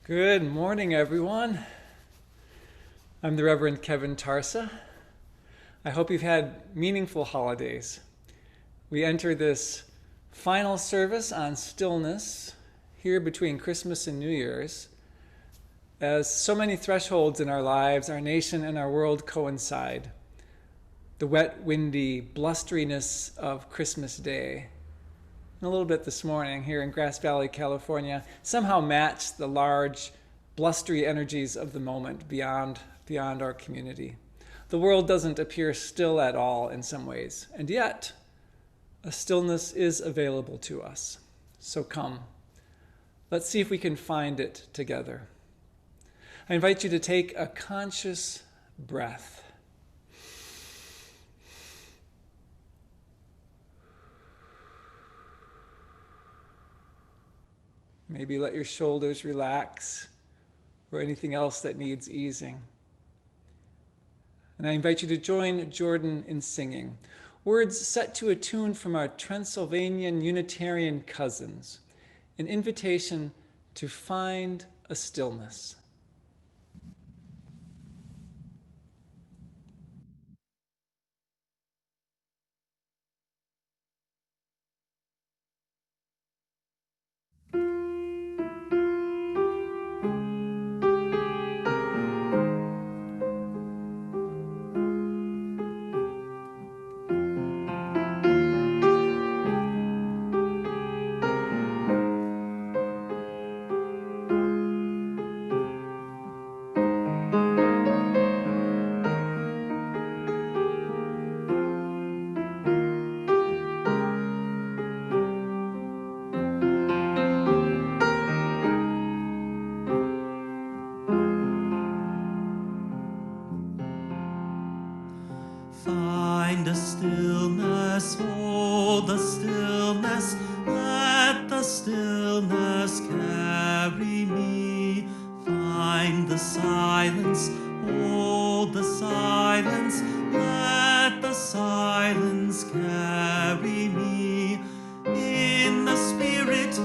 Good morning, everyone. I'm the Reverend Kevin Tarsa. I hope you've had meaningful holidays. We enter this final service on Stillness here between Christmas and New Year's. As so many thresholds in our lives, our nation and our world coincide. The wet, windy blusteriness of Christmas Day, and a little bit this morning here in Grass Valley, California, somehow match the large, blustery energies of the moment beyond our community. The world doesn't appear still at all in some ways, and yet a stillness is available to us. So come, let's see if we can find it together. I invite you to take a conscious breath. Maybe let your shoulders relax or anything else that needs easing. And I invite you to join Jordan in singing words set to a tune from our Transylvanian Unitarian cousins, an invitation to find a stillness. Find a stillness, oh, the stillness, let the stillness carry me. Find the silence, oh, the silence, let the silence carry me. In the Spirit,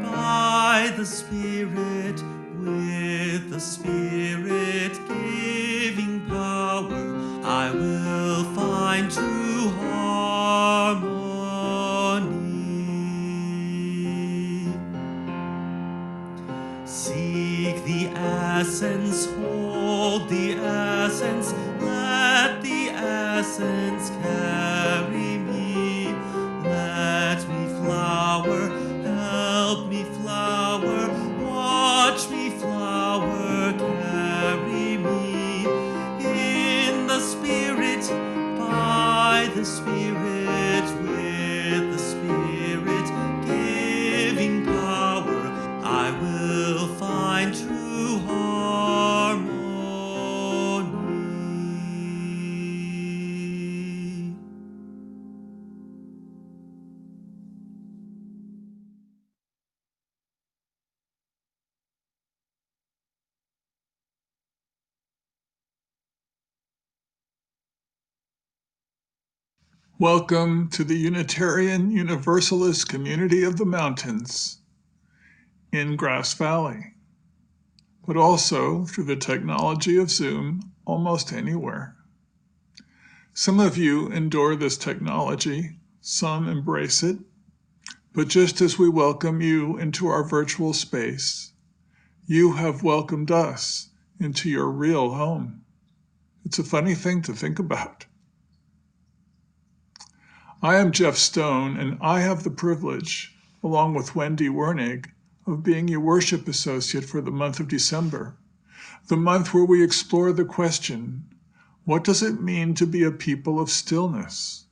by the Spirit, with the Spirit giving power, I will find true harmony. Seek the essence, hold the essence, let the essence carry me. Let me flower, help me flower, watch me flower, carry me. In the Spirit, by the Spirit, with the Spirit giving power, I will find true harmony. Welcome to the Unitarian Universalist Community of the Mountains in Grass Valley, but also through the technology of Zoom almost anywhere. Some of you endure this technology, some embrace it, but just as we welcome you into our virtual space, you have welcomed us into your real home. It's a funny thing to think about. I am Jeff Stone, and I have the privilege, along with Wendy Wernig, of being your worship associate for the month of December, the month where we explore the question, what does it mean to be a people of stillness?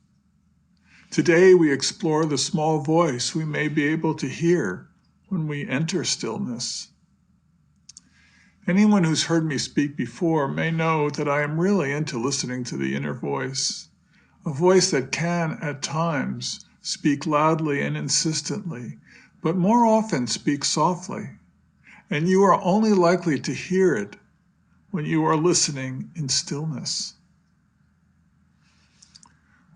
Today we explore the small voice we may be able to hear when we enter stillness. Anyone who's heard me speak before may know that I am really into listening to the inner voice. A voice that can, at times, speak loudly and insistently, but more often speak softly. And you are only likely to hear it when you are listening in stillness.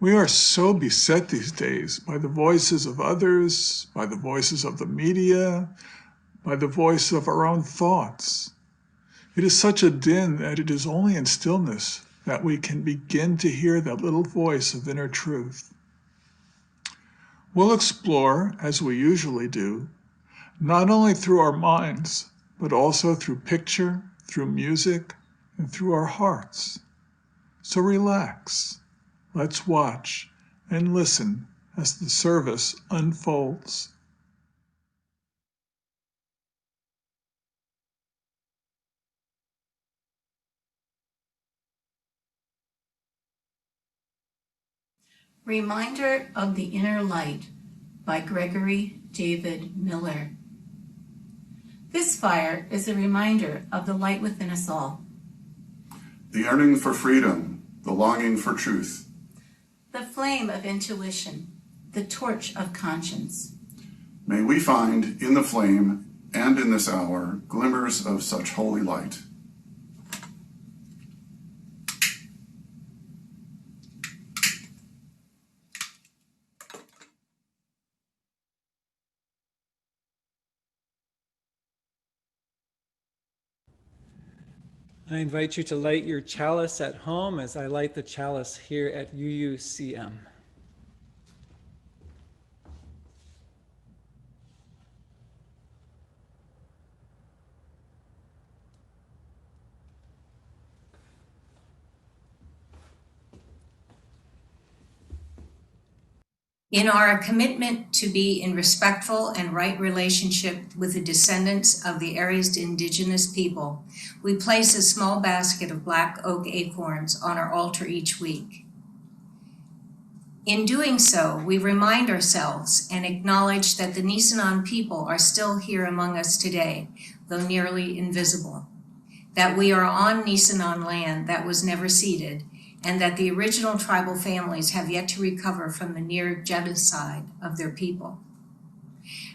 We are so beset these days by the voices of others, by the voices of the media, by the voice of our own thoughts. It is such a din that it is only in stillness that we can begin to hear that little voice of inner truth. We'll explore, as we usually do, not only through our minds, but also through picture, through music, and through our hearts. So relax, let's watch and listen as the service unfolds. Reminder of the Inner Light by Gregory David Miller. This fire is a reminder of the light within us all. The yearning for freedom, the longing for truth. The flame of intuition, the torch of conscience. May we find in the flame and in this hour glimmers of such holy light. I invite you to light your chalice at home as I light the chalice here at UUCM. In our commitment to be in respectful and right relationship with the descendants of the Aries indigenous people, we place a small basket of black oak acorns on our altar each week. In doing so, we remind ourselves and acknowledge that the Nisenan people are still here among us today, though nearly invisible, that we are on Nisenan land that was never ceded, and that the original tribal families have yet to recover from the near genocide of their people.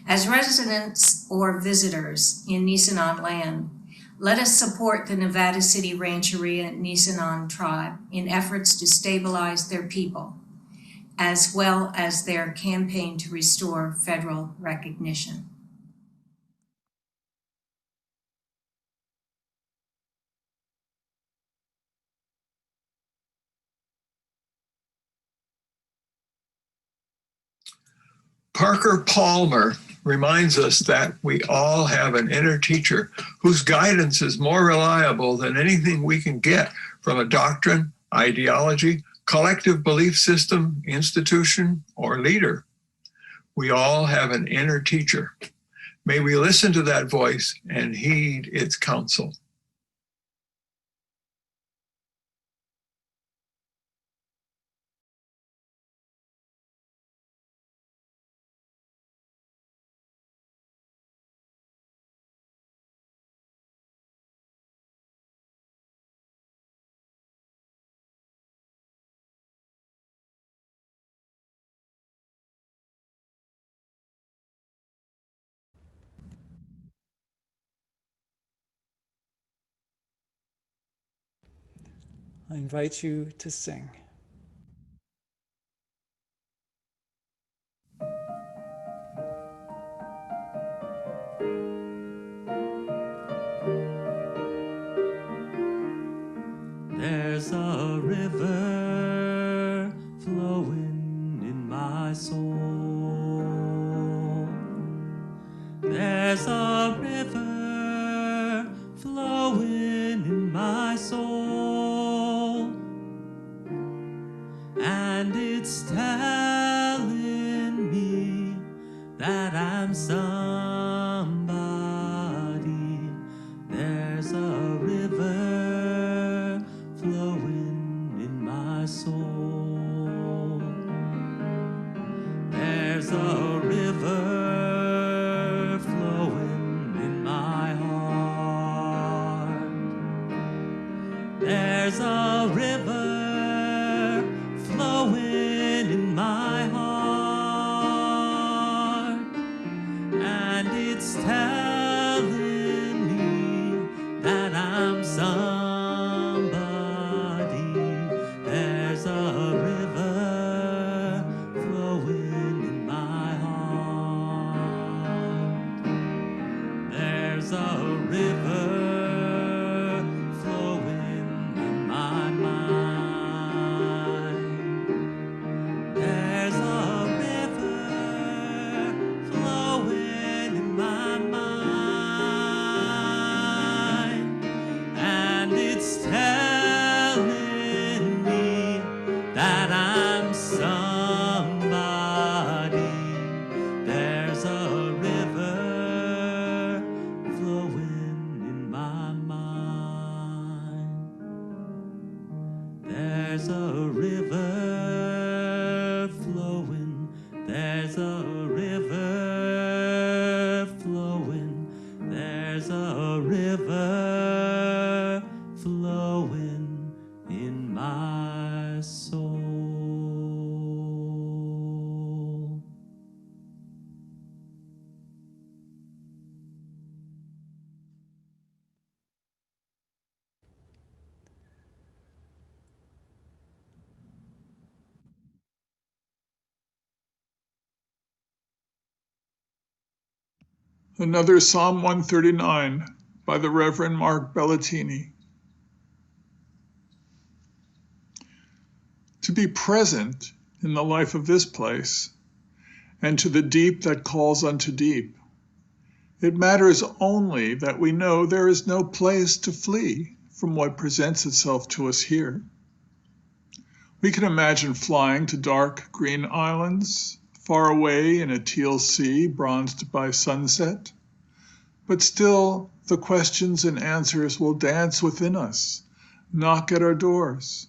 As residents or visitors in Nisenan land, let us support the Nevada City Rancheria Nisenan tribe in efforts to stabilize their people, as well as their campaign to restore federal recognition. Parker Palmer reminds us that we all have an inner teacher whose guidance is more reliable than anything we can get from a doctrine, ideology, collective belief system, institution, or leader. We all have an inner teacher. May we listen to that voice and heed its counsel. I invite you to sing. There's a river flowing in my soul. There's a river flowing in my soul. And it's telling me that I'm somebody. There's a river flowing in my soul. There's a river flowing in my heart. There's a river flowing in my heart, and it's telling me that I'm somebody. There's a river flowing in my heart. There's a river flowing in my mind. There's a river flowing in my mind. And it's telling me that I'm somebody. There's a river flowing in my mind. There's a river flowing. There's a river flowing. There's a river flowing in my soul. Another Psalm 139 by the Reverend Mark Bellatini. To be present in the life of this place, and to the deep that calls unto deep, it matters only that we know there is no place to flee from what presents itself to us here. We can imagine flying to dark green islands, far away in a teal sea bronzed by sunset, but still the questions and answers will dance within us, knock at our doors,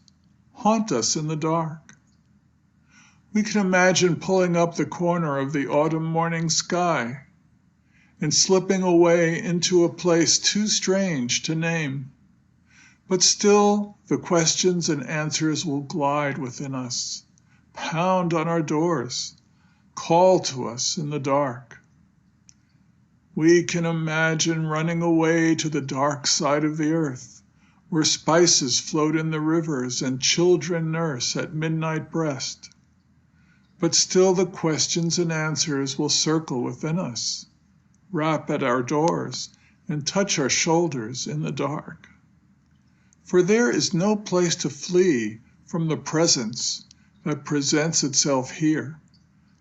haunt us in the dark. We can imagine pulling up the corner of the autumn morning sky and slipping away into a place too strange to name, but still the questions and answers will glide within us, pound on our doors, call to us in the dark. We can imagine running away to the dark side of the earth, where spices float in the rivers and children nurse at midnight breast. But still the questions and answers will circle within us, rap at our doors, and touch our shoulders in the dark. For there is no place to flee from the presence that presents itself here,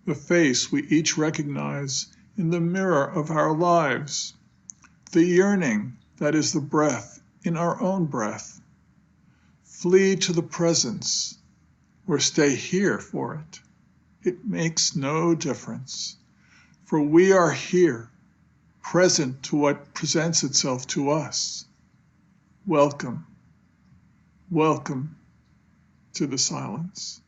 the face we each recognize in the mirror of our lives, the yearning that is the breath in our own breath. Flee to the presence or stay here for it. It makes no difference, for we are here, present to what presents itself to us. Welcome, welcome to the silence.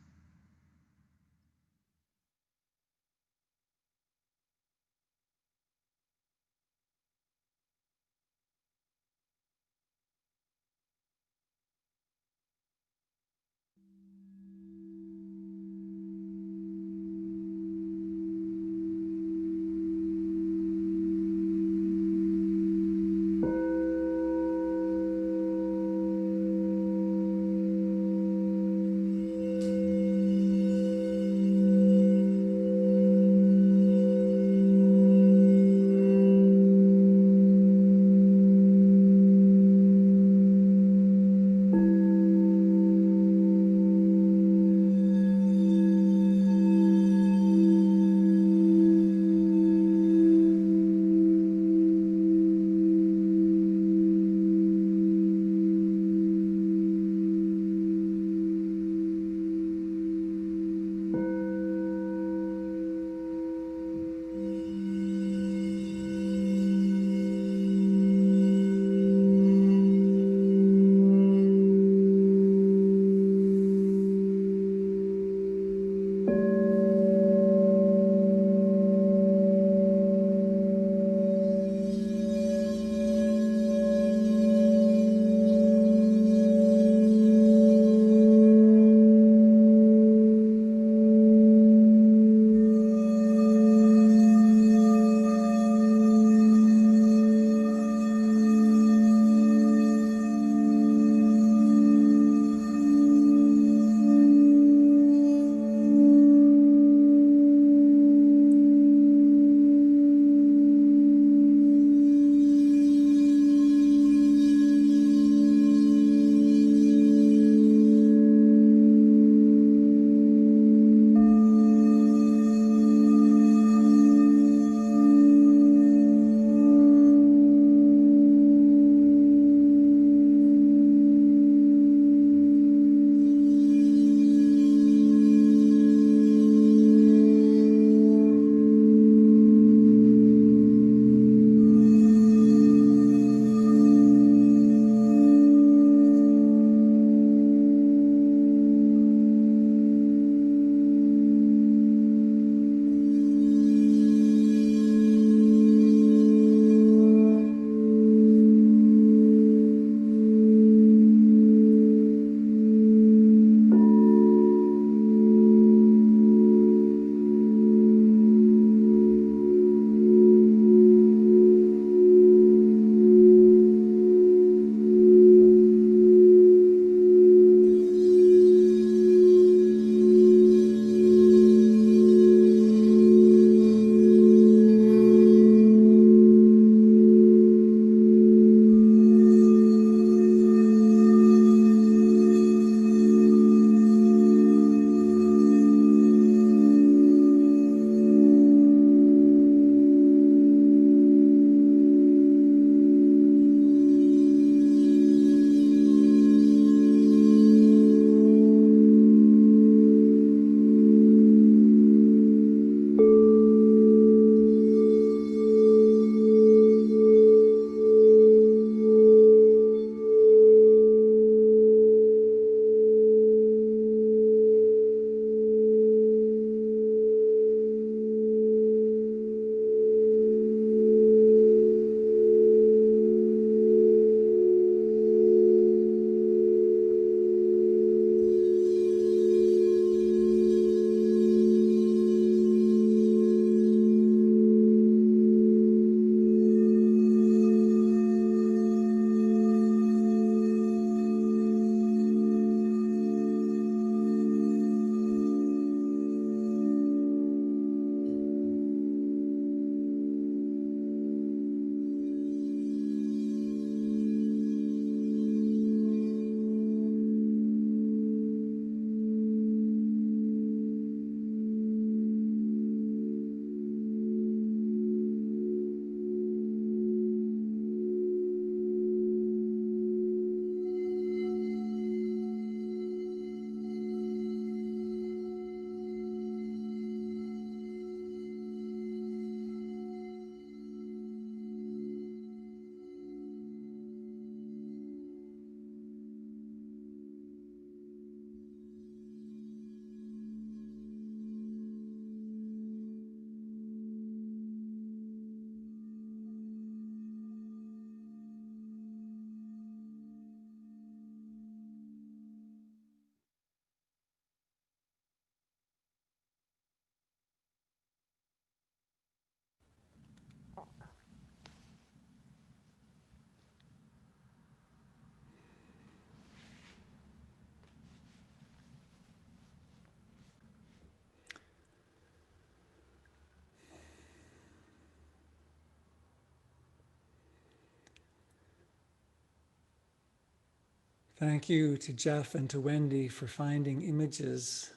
Thank you to Jeff and to Wendy for finding images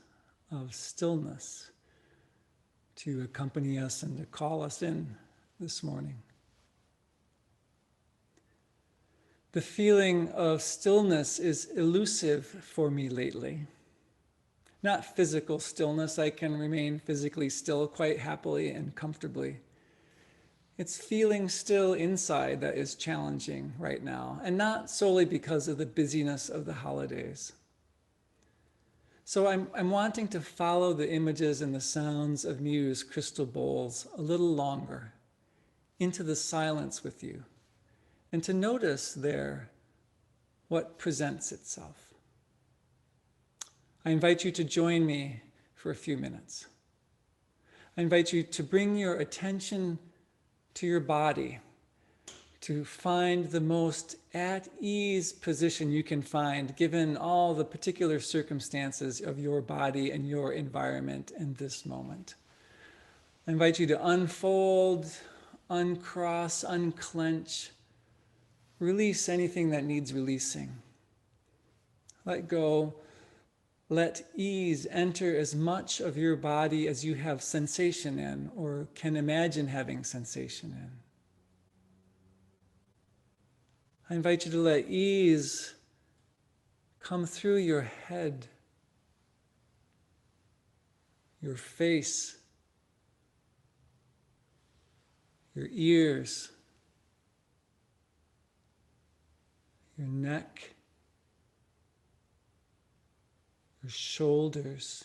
of stillness to accompany us and to call us in this morning. The feeling of stillness is elusive for me lately. Not physical stillness, I can remain physically still quite happily and comfortably. It's feeling still inside that is challenging right now, and not solely because of the busyness of the holidays. So I'm wanting to follow the images and the sounds of Muse crystal bowls a little longer into the silence with you, and to notice there what presents itself. I invite you to join me for a few minutes. I invite you to bring your attention to your body, to find the most at ease position you can find given all the particular circumstances of your body and your environment in this moment. I invite you to unfold, uncross, unclench, release anything that needs releasing. Let go. Let ease enter as much of your body as you have sensation in or can imagine having sensation in. I invite you to let ease come through your head, your face, your ears, your neck, your shoulders.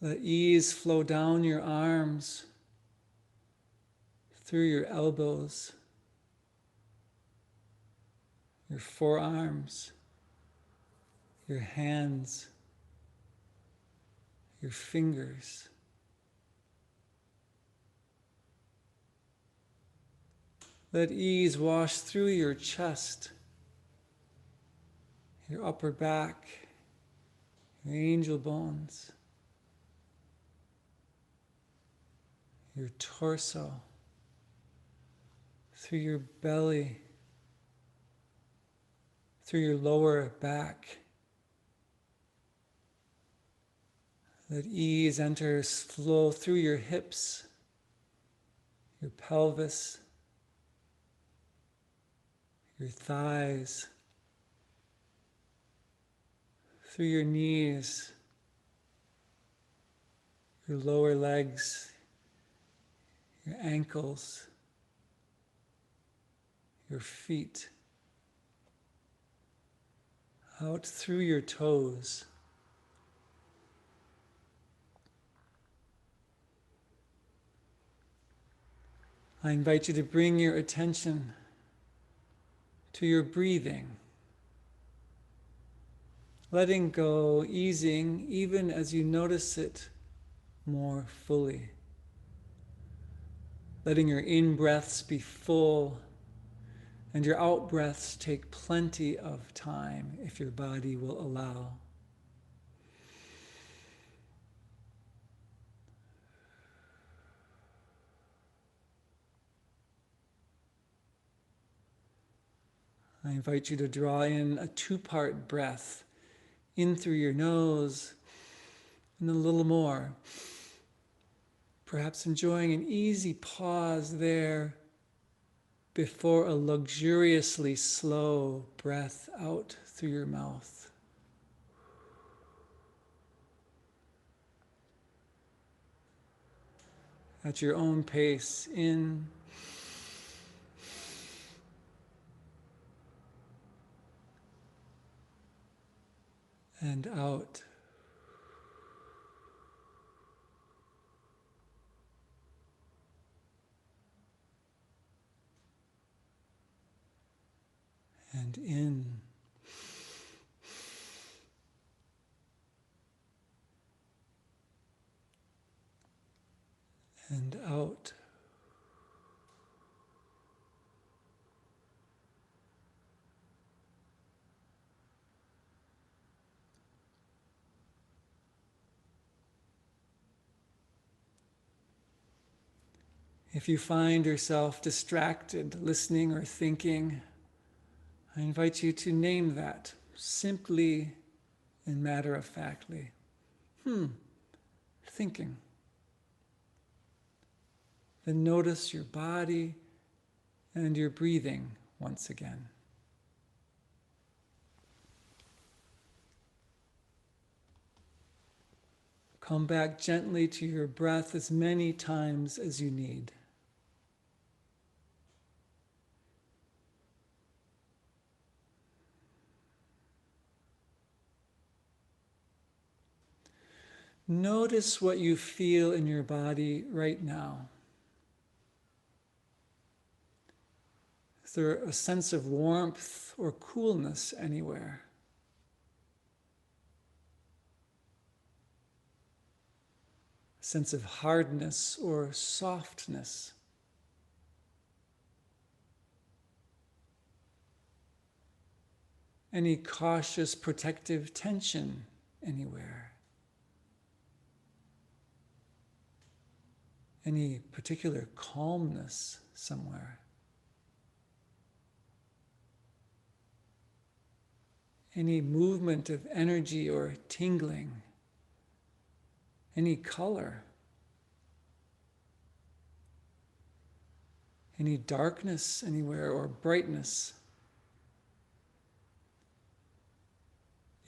Let ease flow down your arms, through your elbows, your forearms, your hands, your fingers. Let ease wash through your chest, your upper back, your angel bones, your torso, through your belly, through your lower back. Let ease enter, flow through your hips, your pelvis, your thighs, through your knees, your lower legs, your ankles, your feet, out through your toes. I invite you to bring your attention to your breathing, letting go, easing, even as you notice it more fully. Letting your in-breaths be full and your out-breaths take plenty of time if your body will allow. I invite you to draw in a two-part breath, in through your nose, and a little more. Perhaps enjoying an easy pause there before a luxuriously slow breath out through your mouth. At your own pace, in and out. And in. And out. If you find yourself distracted, listening or thinking, I invite you to name that simply and matter-of-factly. Thinking. Then notice your body and your breathing once again. Come back gently to your breath as many times as you need. Notice what you feel in your body right now. Is there a sense of warmth or coolness anywhere? A sense of hardness or softness? Any cautious protective tension anywhere? Any particular calmness somewhere? Any movement of energy or tingling? Any color? Any darkness anywhere or brightness?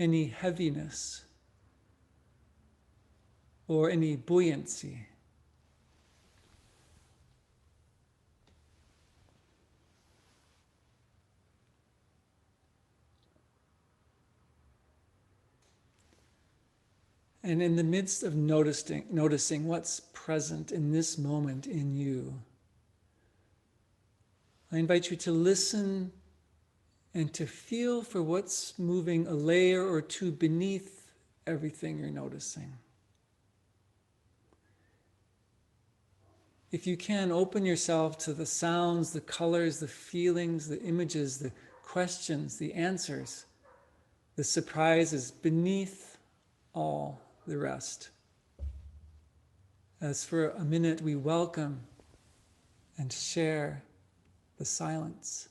Any heaviness? Or any buoyancy? And in the midst of noticing what's present in this moment in you, I invite you to listen and to feel for what's moving a layer or two beneath everything you're noticing. If you can, open yourself to the sounds, the colors, the feelings, the images, the questions, the answers, the surprises beneath all the rest. As for a minute we welcome and share the silence.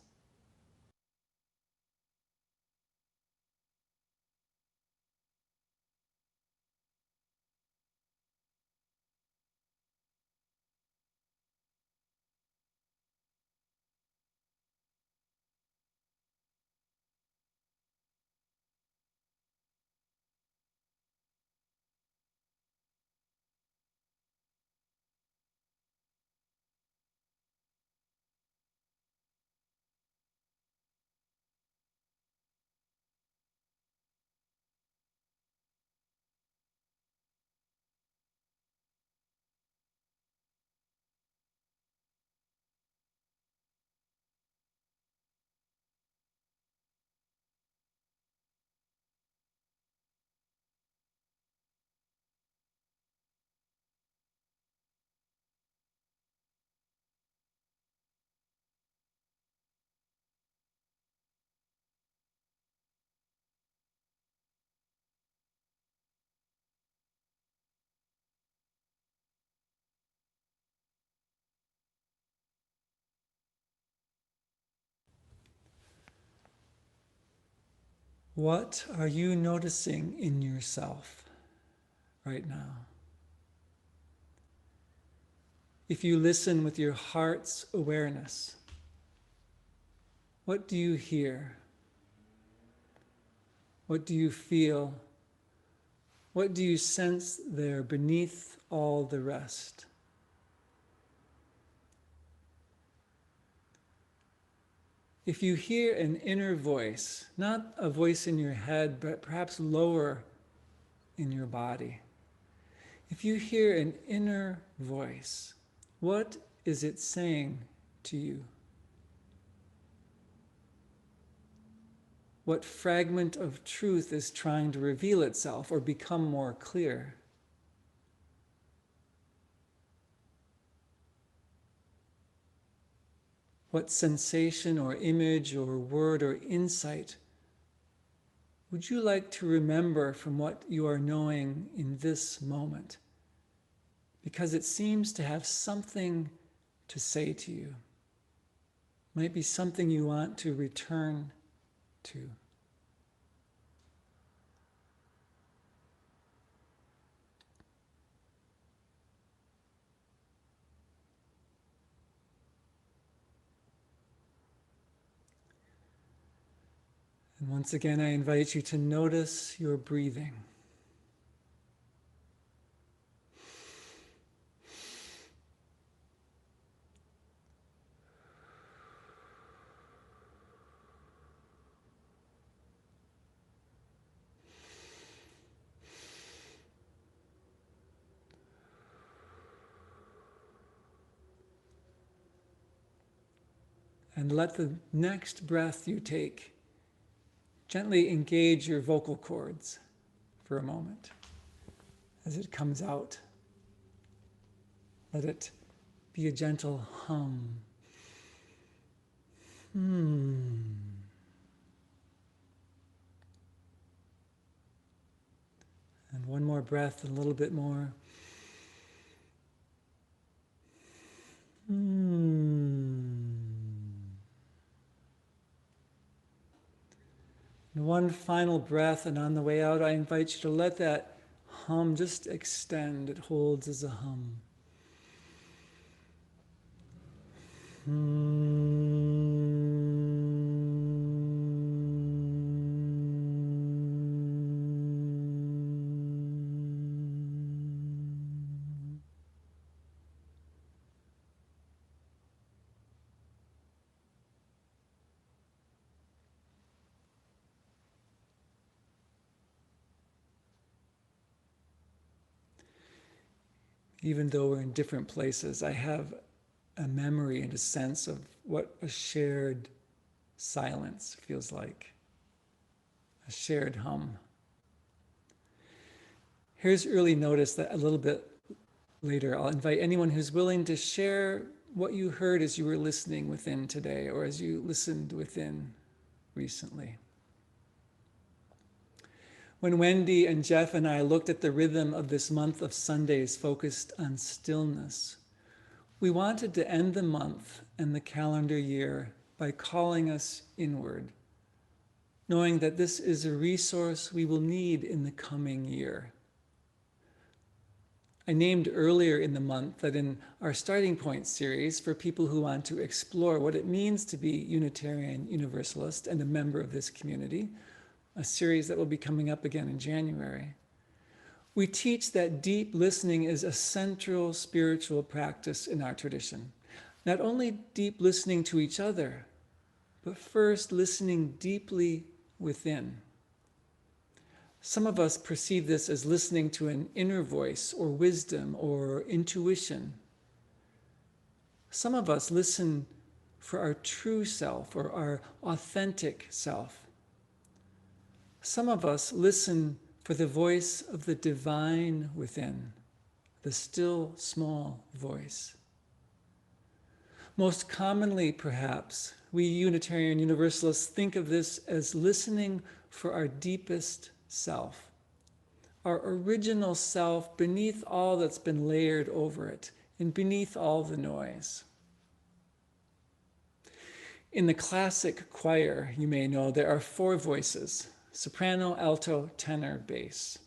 What are you noticing in yourself right now? If you listen with your heart's awareness, what do you hear? What do you feel? What do you sense there beneath all the rest? If you hear an inner voice, not a voice in your head, but perhaps lower in your body, if you hear an inner voice, what is it saying to you? What fragment of truth is trying to reveal itself or become more clear? What sensation or image or word or insight would you like to remember from what you are knowing in this moment? Because it seems to have something to say to you. Might be something you want to return 2. And once again, I invite you to notice your breathing. And let the next breath you take gently engage your vocal cords for a moment as it comes out. Let it be a gentle hum. And one more breath, a little bit more. And one final breath, and on the way out, I invite you to let that hum just extend. It holds as a hum. Even though we're in different places, I have a memory and a sense of what a shared silence feels like, a shared hum. Here's early notice that a little bit later, I'll invite anyone who's willing to share what you heard as you were listening within today or as you listened within recently. When Wendy and Jeff and I looked at the rhythm of this month of Sundays focused on stillness, we wanted to end the month and the calendar year by calling us inward, knowing that this is a resource we will need in the coming year. I named earlier in the month that in our Starting Point series for people who want to explore what it means to be Unitarian Universalist and a member of this community, a series that will be coming up again in January, we teach that deep listening is a central spiritual practice in our tradition. Not only deep listening to each other, but first listening deeply within. Some of us perceive this as listening to an inner voice or wisdom or intuition. Some of us listen for our true self or our authentic self. Some of us listen for the voice of the divine within, the still small voice. Most commonly, perhaps, we Unitarian Universalists think of this as listening for our deepest self, our original self beneath all that's been layered over it and beneath all the noise. In the classic choir, you may know, there are 4 voices: soprano, alto, tenor, bass.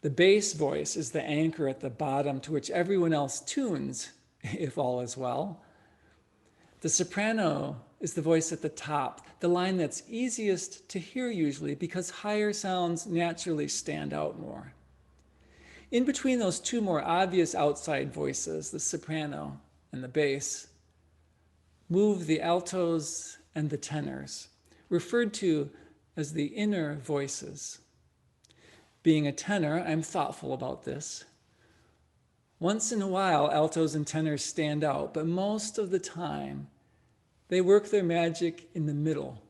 The bass voice is the anchor at the bottom to which everyone else tunes, if all is well. The soprano is the voice at the top, the line that's easiest to hear usually because higher sounds naturally stand out more. In between those 2 more obvious outside voices, the soprano and the bass, move the altos and the tenors, referred to as the inner voices. Being a tenor, I'm thoughtful about this. Once in a while, altos and tenors stand out, but most of the time, they work their magic in the middle,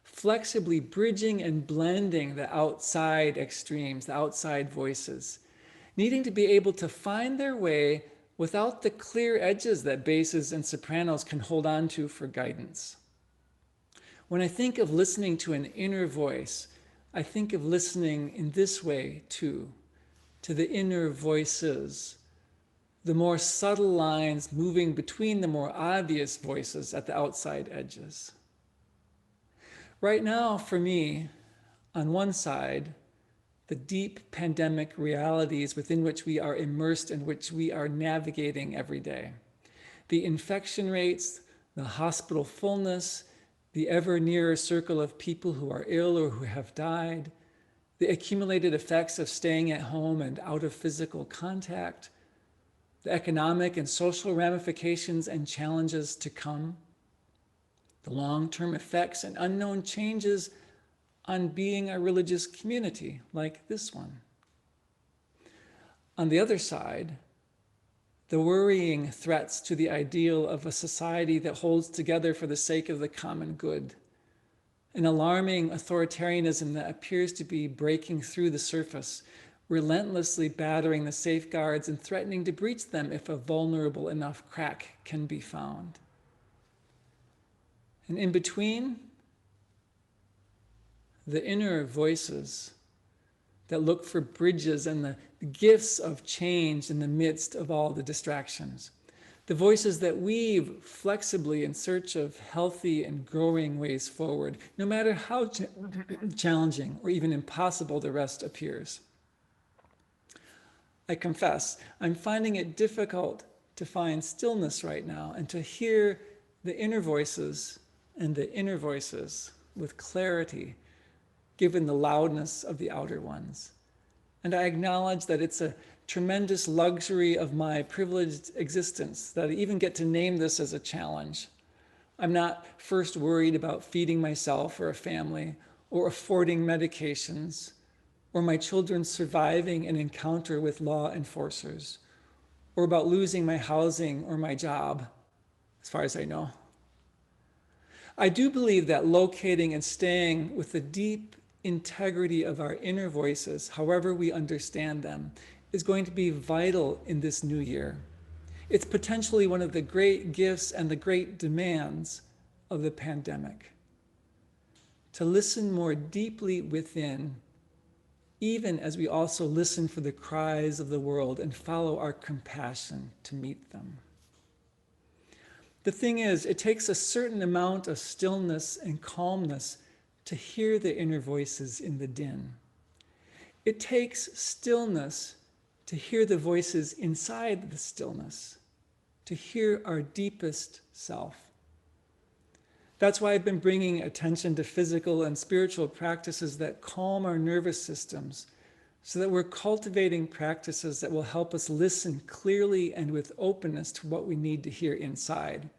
flexibly bridging and blending the outside extremes, the outside voices, needing to be able to find their way without the clear edges that basses and sopranos can hold on to for guidance. When I think of listening to an inner voice, I think of listening in this way too, to the inner voices, the more subtle lines moving between the more obvious voices at the outside edges. Right now, for me, on one side, the deep pandemic realities within which we are immersed and which we are navigating every day. The infection rates, the hospital fullness, the ever nearer circle of people who are ill or who have died, the accumulated effects of staying at home and out of physical contact, the economic and social ramifications and challenges to come, the long-term effects and unknown changes on being a religious community like this one. On the other side, the worrying threats to the ideal of a society that holds together for the sake of the common good, an alarming authoritarianism that appears to be breaking through the surface, relentlessly battering the safeguards and threatening to breach them if a vulnerable enough crack can be found. And in between, the inner voices that look for bridges and the gifts of change in the midst of all the distractions. The voices that weave flexibly in search of healthy and growing ways forward, no matter how challenging or even impossible the rest appears. I confess, I'm finding it difficult to find stillness right now and to hear the inner voices and the inner voices with clarity, given the loudness of the outer ones. And I acknowledge that it's a tremendous luxury of my privileged existence that I even get to name this as a challenge. I'm not first worried about feeding myself or a family, or affording medications, or my children surviving an encounter with law enforcers, or about losing my housing or my job, as far as I know. I do believe that locating and staying with the deep integrity of our inner voices, however we understand them, is going to be vital in this new year. It's potentially one of the great gifts and the great demands of the pandemic. To listen more deeply within, even as we also listen for the cries of the world and follow our compassion to meet them. The thing is, it takes a certain amount of stillness and calmness to hear the inner voices in the din. It takes stillness to hear the voices inside the stillness, to hear our deepest self. That's why I've been bringing attention to physical and spiritual practices that calm our nervous systems, so that we're cultivating practices that will help us listen clearly and with openness to what we need to hear inside.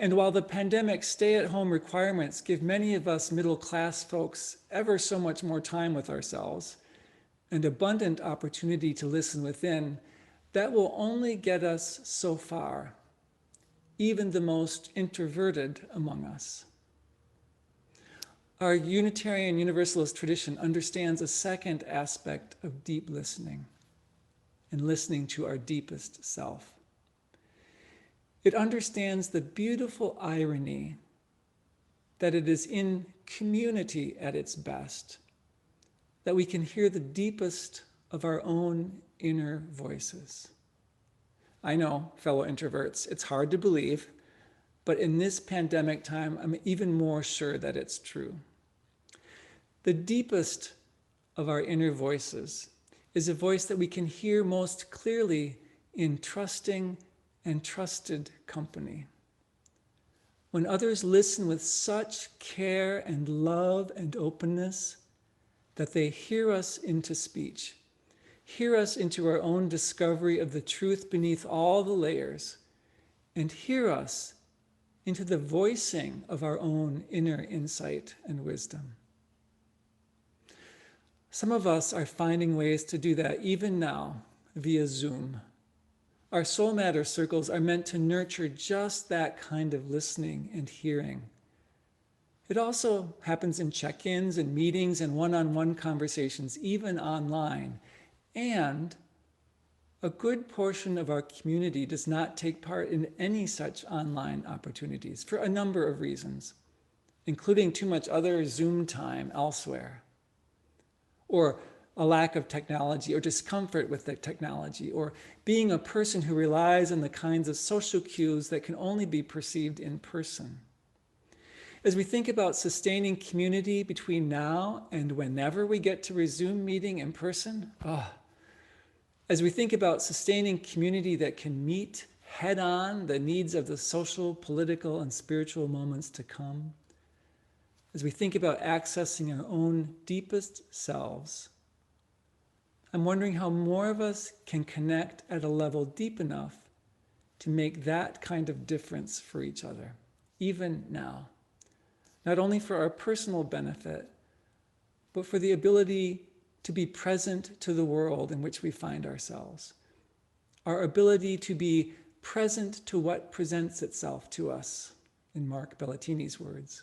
And while the pandemic stay-at-home requirements give many of us middle-class folks ever so much more time with ourselves and abundant opportunity to listen within, that will only get us so far, even the most introverted among us. Our Unitarian Universalist tradition understands a second aspect of deep listening and listening to our deepest self. It understands the beautiful irony that it is in community at its best that we can hear the deepest of our own inner voices. I know, fellow introverts, it's hard to believe, but in this pandemic time, I'm even more sure that it's true. The deepest of our inner voices is a voice that we can hear most clearly in trusting and trusted company. When others listen with such care and love and openness that they hear us into speech, hear us into our own discovery of the truth beneath all the layers, and hear us into the voicing of our own inner insight and wisdom. Some of us are finding ways to do that even now via Zoom. Our Soul Matter circles are meant to nurture just that kind of listening and hearing. It also happens in check-ins and meetings and one-on-one conversations, even online. And a good portion of our community does not take part in any such online opportunities for a number of reasons, including too much other Zoom time elsewhere, or a lack of technology, or discomfort with the technology, or being a person who relies on the kinds of social cues that can only be perceived in person. As we think about sustaining community between now and whenever we get to resume meeting in person, as we think about sustaining community that can meet head on the needs of the social, political, and spiritual moments to come, as we think about accessing our own deepest selves, I'm wondering how more of us can connect at a level deep enough to make that kind of difference for each other, even now. Not only for our personal benefit, but for the ability to be present to the world in which we find ourselves. Our ability to be present to what presents itself to us, in Mark Bellatini's words.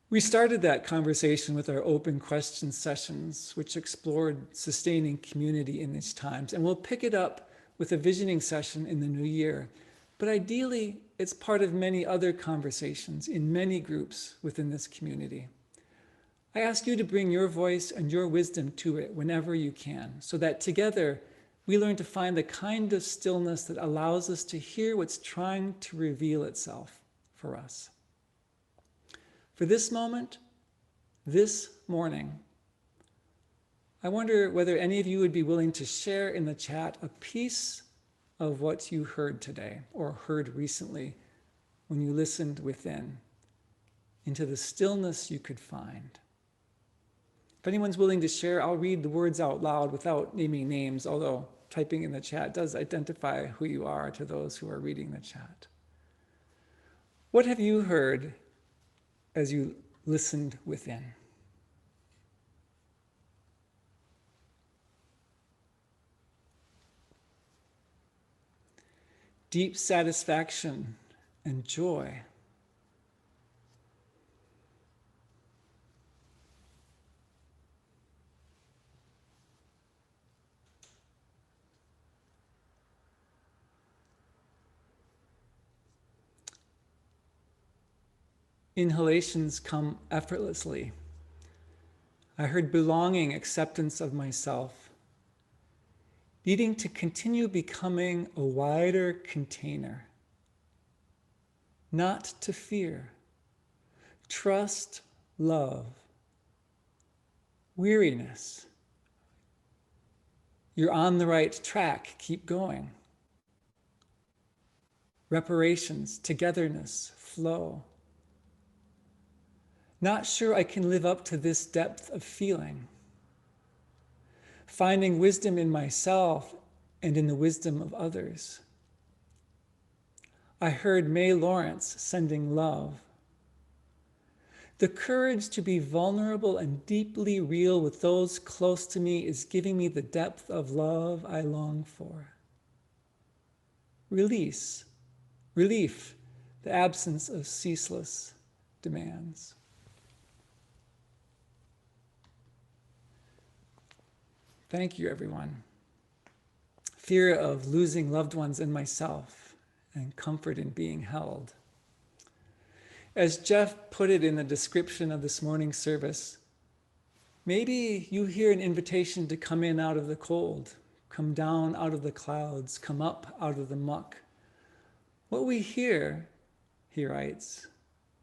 We started that conversation with our open question sessions, which explored sustaining community in these times, and we'll pick it up with a visioning session in the new year. But ideally, it's part of many other conversations in many groups within this community. I ask you to bring your voice and your wisdom to it whenever you can, so that together we learn to find the kind of stillness that allows us to hear what's trying to reveal itself for us. For this moment, this morning, I wonder whether any of you would be willing to share in the chat a piece of what you heard today or heard recently when you listened within into the stillness you could find. If anyone's willing to share, I'll read the words out loud without naming names, although typing in the chat does identify who you are to those who are reading the chat. What have you heard as you listened within? Deep satisfaction and joy. Inhalations come effortlessly. I heard belonging, acceptance of myself, needing to continue becoming a wider container, not to fear, trust, love, weariness. You're on the right track, keep going. Reparations, togetherness, flow. Not sure I can live up to this depth of feeling. Finding wisdom in myself and in the wisdom of others. I heard May Lawrence sending love. The courage to be vulnerable and deeply real with those close to me is giving me the depth of love I long for. Relief, the absence of ceaseless demands. Thank you, everyone. Fear of losing loved ones and myself, and comfort in being held. As Jeff put it in the description of this morning's service, maybe you hear an invitation to come in out of the cold, come down out of the clouds, come up out of the muck. What we hear, he writes,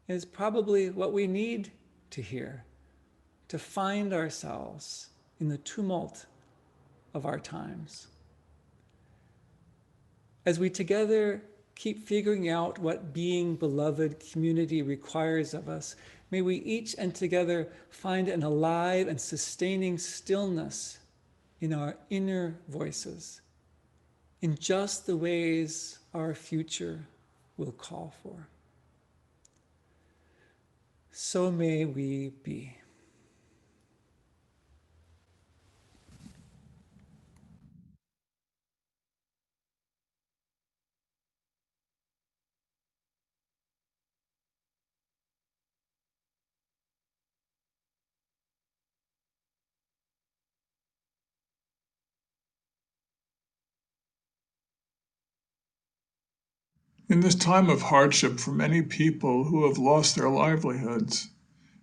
is probably what we need to hear to find ourselves in the tumult of our times. As we together keep figuring out what being beloved community requires of us, may we each and together find an alive and sustaining stillness in our inner voices, in just the ways our future will call for. So may we be. In this time of hardship for many people who have lost their livelihoods,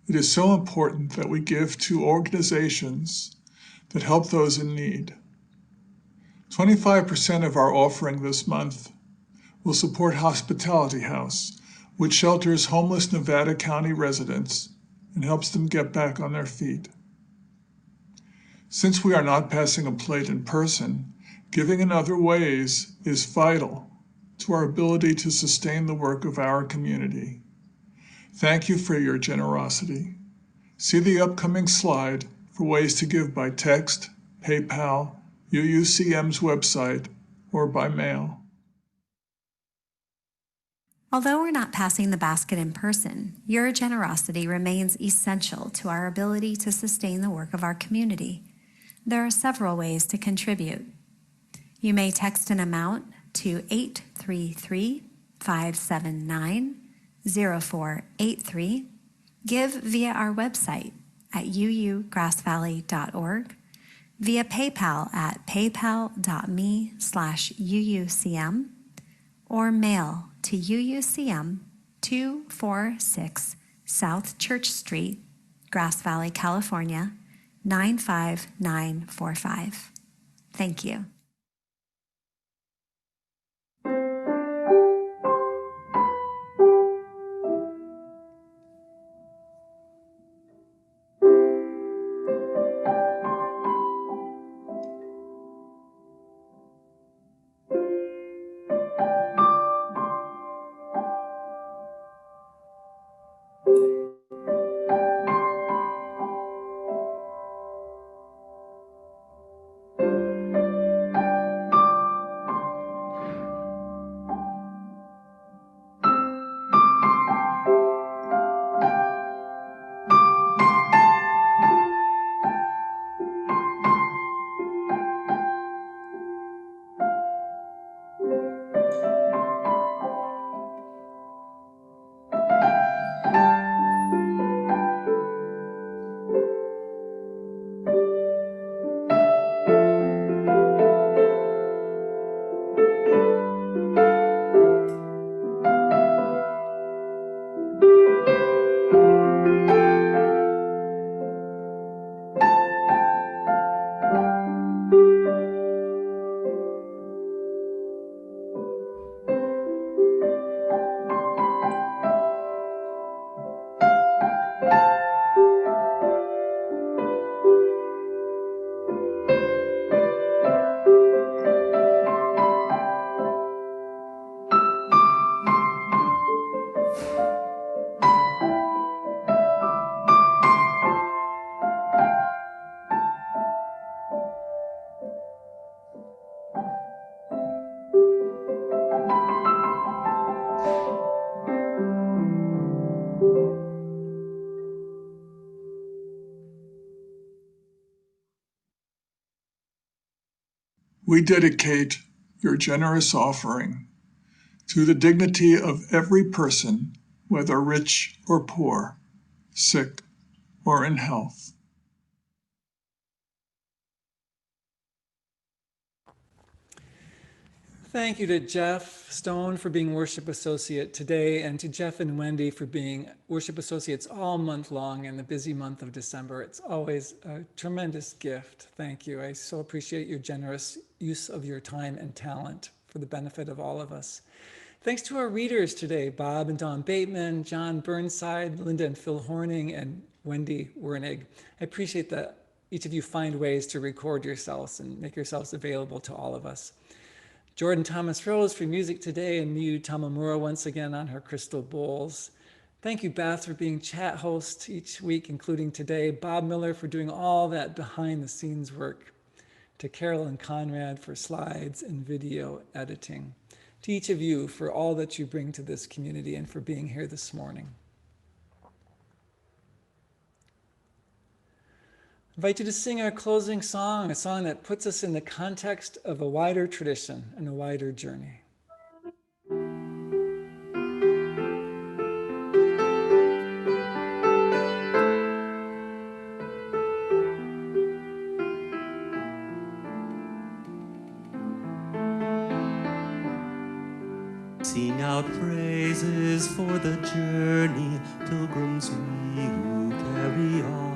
it is so important that we give to organizations that help those in need. 25% of our offering this month will support Hospitality House, which shelters homeless Nevada County residents and helps them get back on their feet. Since we are not passing a plate in person, giving in other ways is vital to our ability to sustain the work of our community. Thank you for your generosity. See the upcoming slide for ways to give by text, PayPal, UUCM's website, or by mail. Although we're not passing the basket in person, your generosity remains essential to our ability to sustain the work of our community. There are several ways to contribute. You may text an amount to 833-579-0483, give via our website at uugrassvalley.org, via PayPal at paypal.me/UUCM, or mail to UUCM 246 South Church Street, Grass Valley, California, 95945. Thank you. We dedicate your generous offering to the dignity of every person, whether rich or poor, sick or in health. Thank you to Jeff Stone for being Worship Associate today, and to Jeff and Wendy for being Worship Associates all month long in the busy month of December. It's always a tremendous gift. Thank you. I so appreciate your generous use of your time and talent for the benefit of all of us. Thanks to our readers today, Bob and Dawn Bateman, John Burnside, Linda and Phil Horning, and Wendy Wernig. I appreciate that each of you find ways to record yourselves and make yourselves available to all of us. Jordan Thomas Rose for music today, and Miyu Tamamura once again on her crystal bowls. Thank you, Beth, for being chat host each week, including today. Bob Miller for doing all that behind the scenes work. To Carol and Conrad for slides and video editing. To each of you for all that you bring to this community and for being here this morning. I invite you to sing our closing song, a song that puts us in the context of a wider tradition and a wider journey. Sing out praises for the journey, pilgrims we who carry on.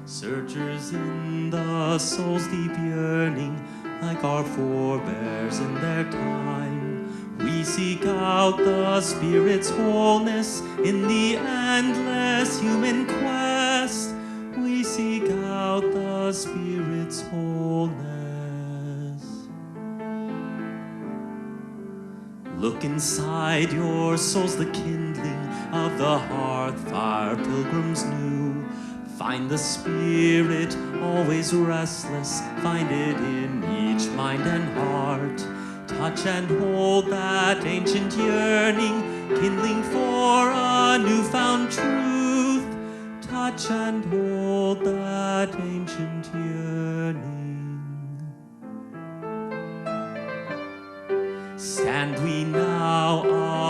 Searchers in the soul's deep yearning, like our forebears in their time. We seek out the Spirit's wholeness in the endless human quest. We seek out the Spirit's wholeness. Look inside your souls, the kindling of the hearth fire pilgrims new. Find the Spirit, always restless, find it in each mind and heart. Touch and hold that ancient yearning, kindling for a newfound truth. Touch and hold that ancient yearning. Stand we now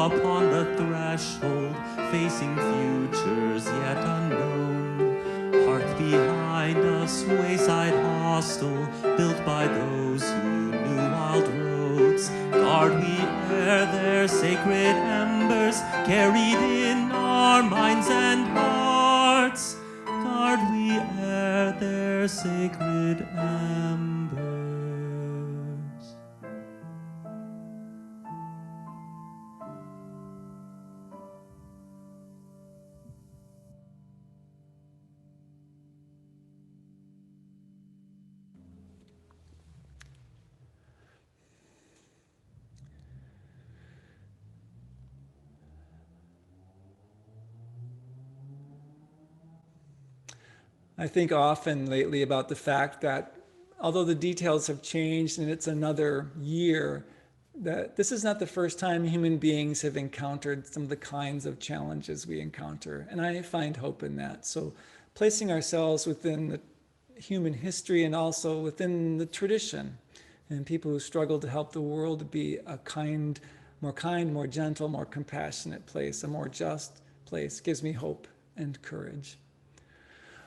upon the threshold, facing futures yet unknown. Hearth behind us, wayside hostel, built by those who knew wild roads. Guard we ere their sacred embers, carried in our minds and hearts. Guard we ere their sacred embers. I think often lately about the fact that although the details have changed and it's another year, that this is not the first time human beings have encountered some of the kinds of challenges we encounter. And I find hope in that. So placing ourselves within the human history and also within the tradition and people who struggle to help the world be a kind, more gentle, more compassionate place, a more just place, gives me hope and courage.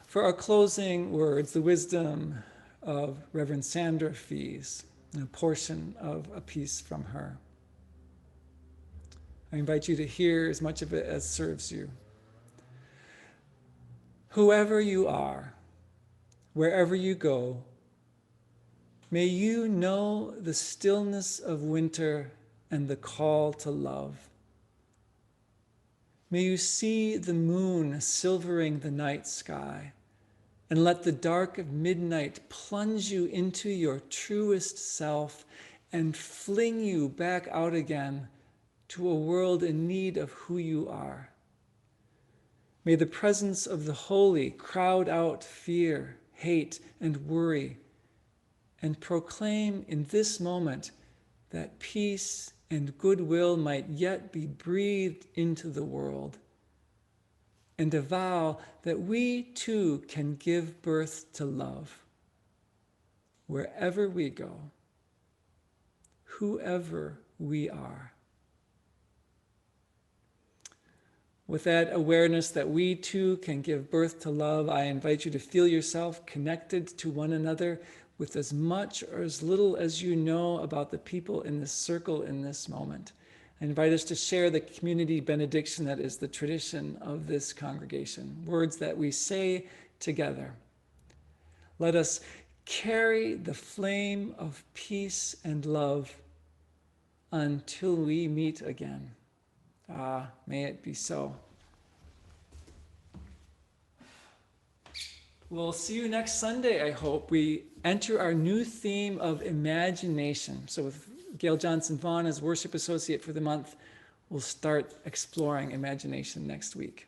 For our closing words, the wisdom of Reverend Sandra Fees, and a portion of a piece from her. I invite you to hear as much of it as serves you. Whoever you are, wherever you go, may you know the stillness of winter and the call to love. May you see the moon silvering the night sky, and let the dark of midnight plunge you into your truest self and fling you back out again to a world in need of who you are. May the presence of the holy crowd out fear, hate, and worry, and proclaim in this moment that peace and goodwill might yet be breathed into the world, and a vow that we too can give birth to love wherever we go, whoever we are. With that awareness that we too can give birth to love, I invite you to feel yourself connected to one another with as much or as little as you know about the people in this circle in this moment. I invite us to share the community benediction that is the tradition of this congregation, words that we say together. Let us carry the flame of peace and love until we meet again. May it be so. We'll see you next Sunday, I hope. We enter our new theme of imagination. So with Gail Johnson-Vaughn as worship associate for the month, we'll start exploring imagination next week.